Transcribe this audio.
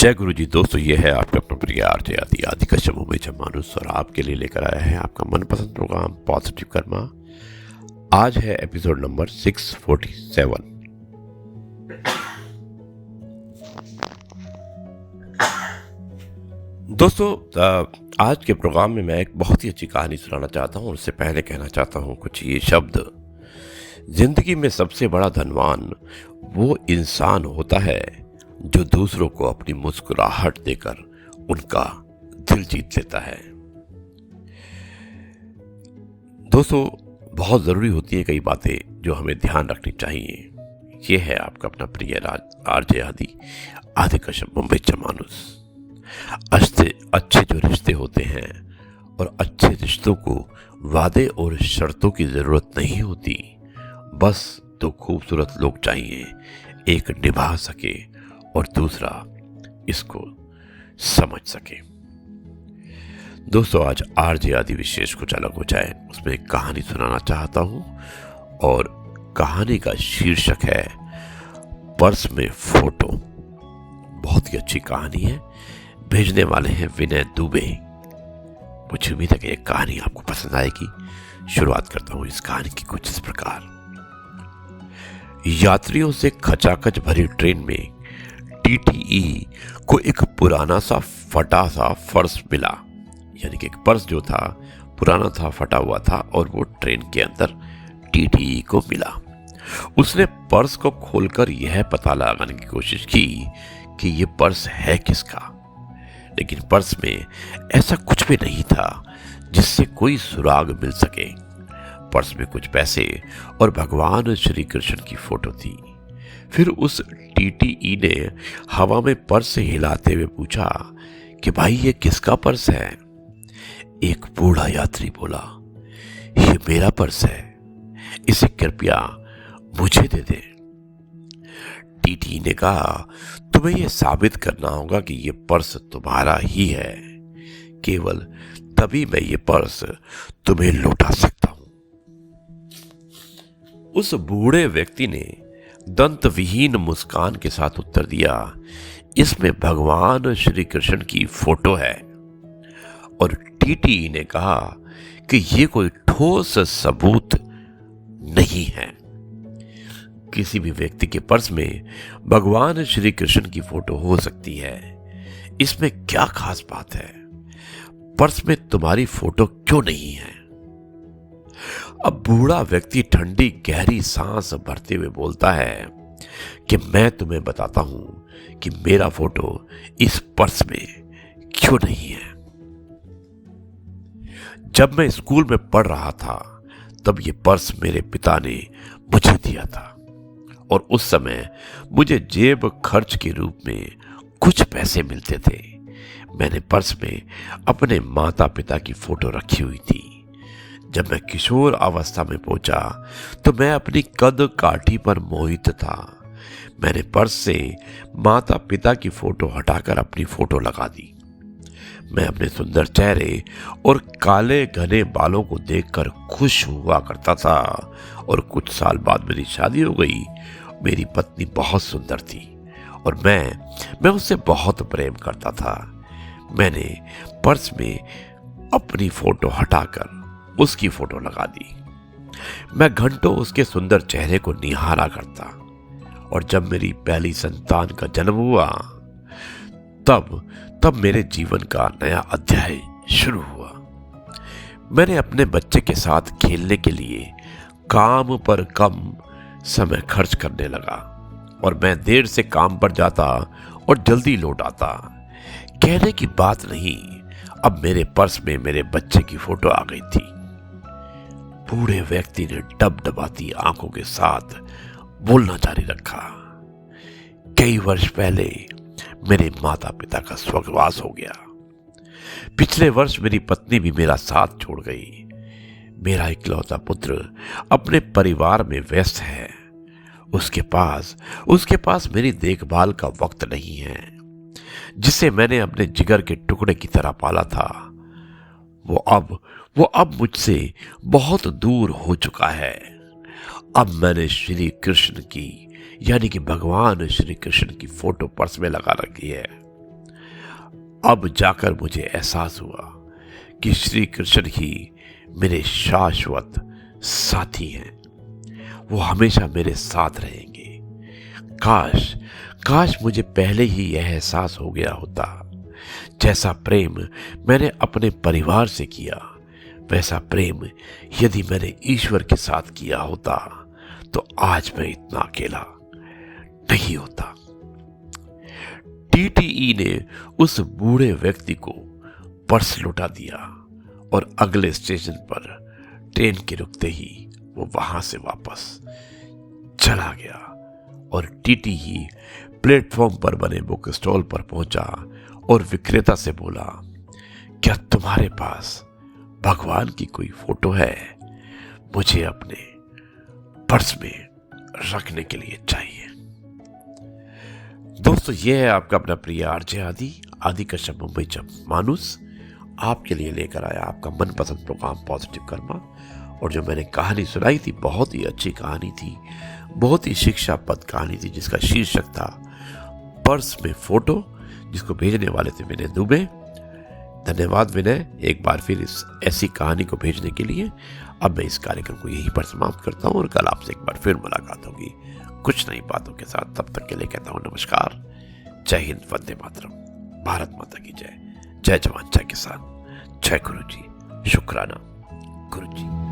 जय गुरु जी। दोस्तों, ये है आपका अपना प्रिय आरजे आदि आदि का समूह में मानुस और आपके लिए लेकर आया है आपका मनपसंद प्रोग्राम पॉजिटिव कर्मा। आज है एपिसोड नंबर 647। दोस्तों, आज के प्रोग्राम में मैं एक बहुत ही अच्छी कहानी सुनाना चाहता हूँ। उससे पहले कहना चाहता हूँ कुछ ये शब्द। जिंदगी में सबसे बड़ा धनवान वो इंसान होता है जो दूसरों को अपनी मुस्कुराहट देकर उनका दिल जीत लेता है। दोस्तों, बहुत जरूरी होती है कई बातें जो हमें ध्यान रखनी चाहिए। ये है आपका अपना प्रिय आरजे आदि आदि कश्यप मुंबई चमानुस। अच्छे जो रिश्ते होते हैं और अच्छे रिश्तों को वादे और शर्तों की जरूरत नहीं होती, बस दो खूबसूरत लोग चाहिए, एक निभा सके और दूसरा इसको समझ सके। दोस्तों, आज आरजे आदि विशेष कुछ अलग हो जाए, उसमें एक कहानी सुनाना चाहता हूं और कहानी का शीर्षक है पर्स में फोटो। बहुत ही अच्छी कहानी है। भेजने वाले हैं विनय दुबे। मुझे उम्मीद है कि ये कहानी आपको पसंद आएगी। शुरुआत करता हूं इस कहानी की कुछ इस प्रकार। यात्रियों से खचाखच भरी ट्रेन में टीटीई को एक पुराना सा फटा सा पर्स मिला। यानी कि एक पर्स जो था पुराना था, फटा हुआ था और वो ट्रेन के अंदर टीटीई को मिला। उसने पर्स को खोलकर यह पता लगाने की कोशिश की कि ये पर्स है किसका, लेकिन पर्स में ऐसा कुछ भी नहीं था जिससे कोई सुराग मिल सके। पर्स में कुछ पैसे और भगवान श्री कृष्ण की फोटो थी। फिर उस टीटीई ने हवा में पर्स से हिलाते हुए पूछा कि भाई, ये किसका पर्स है? एक बूढ़ा यात्री बोला, ये मेरा पर्स है, इसे कृपया मुझे दे दे। टीटीई ने कहा, तुम्हें यह साबित करना होगा कि यह पर्स तुम्हारा ही है। केवल तभी मैं ये पर्स तुम्हें लौटा सकता हूं। उस बूढ़े व्यक्ति ने दंत विहीन मुस्कान के साथ उत्तर दिया, इसमें भगवान श्री कृष्ण की फोटो है। और टीटीई ने कहा कि यह कोई ठोस सबूत नहीं है। किसी भी व्यक्ति के पर्स में भगवान श्री कृष्ण की फोटो हो सकती है, इसमें क्या खास बात है? पर्स में तुम्हारी फोटो क्यों नहीं है? अब बूढ़ा व्यक्ति ठंडी गहरी सांस भरते हुए बोलता है कि मैं तुम्हें बताता हूं कि मेरा फोटो इस पर्स में क्यों नहीं है। जब मैं स्कूल में पढ़ रहा था तब ये पर्स मेरे पिता ने मुझे दिया था और उस समय मुझे जेब खर्च के रूप में कुछ पैसे मिलते थे। मैंने पर्स में अपने माता पिता की फोटो रखी हुई थी। जब मैं किशोर अवस्था में पहुंचा तो मैं अपनी कद काठी पर मोहित था। मैंने पर्स से माता पिता की फोटो हटाकर अपनी फोटो लगा दी। मैं अपने सुंदर चेहरे और काले घने बालों को देखकर खुश हुआ करता था और कुछ साल बाद मेरी शादी हो गई। मेरी पत्नी बहुत सुंदर थी और मैं उससे बहुत प्रेम करता था। मैंने पर्स में अपनी फोटो हटाकर उसकी फोटो लगा दी। मैं घंटों उसके सुंदर चेहरे को निहारा करता और जब मेरी पहली संतान का जन्म हुआ तब मेरे जीवन का नया अध्याय शुरू हुआ। मैंने अपने बच्चे के साथ खेलने के लिए काम पर कम समय खर्च करने लगा और मैं देर से काम पर जाता और जल्दी लौट आता। कहने की बात नहीं, अब मेरे पर्स में मेरे बच्चे की फोटो आ गई थी। बूढ़े व्यक्ति ने डबडबाती आंखों के साथ बोलना जारी रखा। कई वर्ष पहले मेरे माता पिता का स्वर्गवास हो गया। पिछले वर्ष मेरी पत्नी भी मेरा साथ छोड़ गई। मेरा इकलौता पुत्र अपने परिवार में व्यस्त है। उसके पास मेरी देखभाल का वक्त नहीं है। जिसे मैंने अपने जिगर के टुकड़े की तरह पाला था, वो अब मुझसे बहुत दूर हो चुका है। अब मैंने श्री कृष्ण की यानी कि भगवान श्री कृष्ण की फोटो पर्स में लगा रखी है। अब जाकर मुझे एहसास हुआ कि श्री कृष्ण ही मेरे शाश्वत साथी हैं। वो हमेशा मेरे साथ रहेंगे। काश काश मुझे पहले ही यह एहसास हो गया होता। जैसा प्रेम मैंने अपने परिवार से किया, वैसा प्रेम यदि मैंने ईश्वर के साथ किया होता तो आज मैं इतना अकेला नहीं होता। टीटीई ने उस बूढ़े व्यक्ति को पर्स लौटा दिया और अगले स्टेशन पर ट्रेन के रुकते ही वो वहां से वापस चला गया और टीटीई प्लेटफॉर्म पर बने बुक स्टॉल पर पहुंचा और विक्रेता से बोला, क्या तुम्हारे पास भगवान की कोई फोटो है? मुझे अपने पर्स में रखने के लिए चाहिए। दोस्तों, ये है आपका अपना प्रिय आरजे आदि कश्यप मुंबई जब मानुस आपके लिए लेकर आया आपका मनपसंद प्रोग्राम पॉजिटिव कर्मा। और जो मैंने कहानी सुनाई थी, बहुत ही अच्छी कहानी थी, बहुत ही शिक्षाप्रद कहानी थी, जिसका शीर्षक था पर्स में फोटो, जिसको भेजने वाले थे विनय दुबे। धन्यवाद विनय, एक बार फिर इस ऐसी कहानी को भेजने के लिए। अब मैं इस कार्यक्रम को यहीं पर समाप्त करता हूँ और कल आपसे एक बार फिर मुलाकात होगी कुछ नई बातों के साथ। तब तक के लिए कहता हूँ नमस्कार, जय हिंद, वंदे मातरम, भारत माता की जय, जय जवान जय किसान, जय गुरु जी, शुक्राना गुरु जी।